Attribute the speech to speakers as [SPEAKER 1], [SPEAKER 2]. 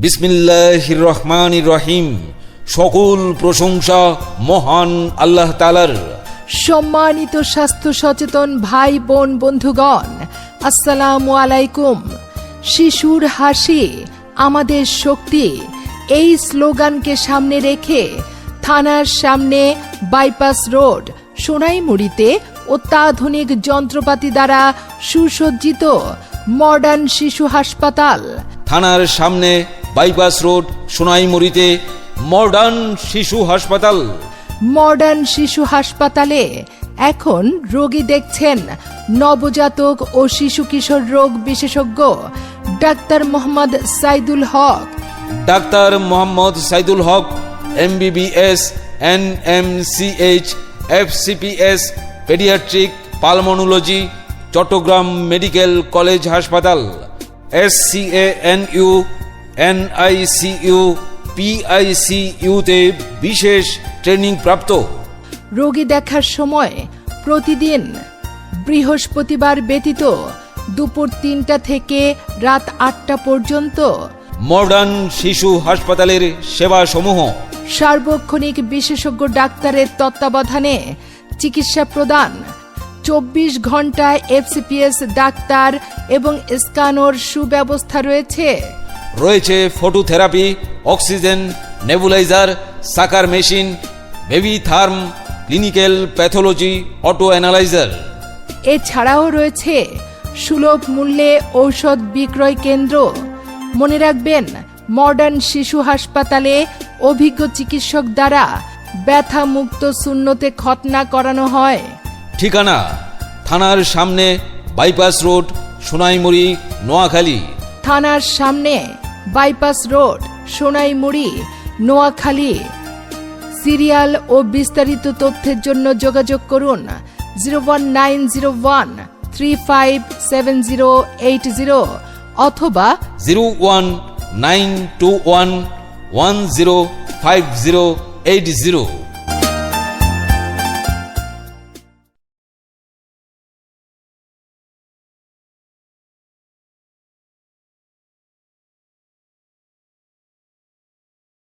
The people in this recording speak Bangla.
[SPEAKER 1] বিসমিল্লাহির রহমানির রহিম। সকল প্রশংসা মহান আল্লাহ তাআলার।
[SPEAKER 2] সম্মানিত স্বাস্থ্য সচেতন ভাই বোন বন্ধুগণ, আসসালামু আলাইকুম। শিশুর হাসি আমাদের শক্তি, এই স্লোগানকে সামনে রেখে থানার সামনে বাইপাস রোড সোনাইমুড়িতে অত্যাধুনিক যন্ত্রপাতি দ্বারা সুসজ্জিত মডার্ন শিশু হাসপাতাল।
[SPEAKER 1] থানার সামনে বাইপাস রোড সোনাইমুড়িতে মডার্ন শিশু হাসপাতাল।
[SPEAKER 2] মডার্ন শিশু হাসপাতালে এখন রোগী দেখছেন নবজাতক ও শিশু কিশোর রোগ বিশেষজ্ঞ doctor Mohammad Saidul Haque.
[SPEAKER 1] Doctor Mohammad Saidul Haque MBBS NMCH FCPS paediatric pulmonology Chattogram medical college হাসপাতাল SCANU NICU PICU তে বিশেষ ট্রেনিং প্রাপ্ত।
[SPEAKER 2] রোগী দেখার সময় প্রতিদিন বৃহস্পতিবার ব্যতীত দুপুর 3টা থেকে রাত 8টা পর্যন্ত
[SPEAKER 1] মডার্ন শিশু হাসপাতালের সেবাসমূহ:
[SPEAKER 2] সার্বক্ষণিক বিশেষজ্ঞ ডাক্তারের তত্ত্বাবধানে চিকিৎসা প্রদান, 24 ঘন্টায় FCPS ডাক্তার এবং স্ক্যানর সুব্যবস্থা রয়েছে।
[SPEAKER 1] রয়েছে phototherapy, oxygen nebuliser, sucker machine, baby থার্ম, ক্লিনিক্যাল প্যাথোলজি, অটো অ্যানালাইজার।
[SPEAKER 2] এছাড়াও রয়েছে সুলভ মূল্যে ঔষধ বিক্রয় কেন্দ্র। মনে রাখবেন, মডার্ন শিশু হাসপাতালে অভিজ্ঞ চিকিৎসক দ্বারা ব্যথা মুক্ত শূন্যতে খতনা করানো হয়।
[SPEAKER 1] ঠিকানা: থানার সামনে বাইপাস রোড সোনাইমুড়ি নোয়াখালী।
[SPEAKER 2] থানার সামনে bypass road Sonaimuri Noakhali. Serial ও বিস্তারিত তথ্যের জন্য যোগাযোগ করুন 01901357080 অথবা
[SPEAKER 1] 01921105080।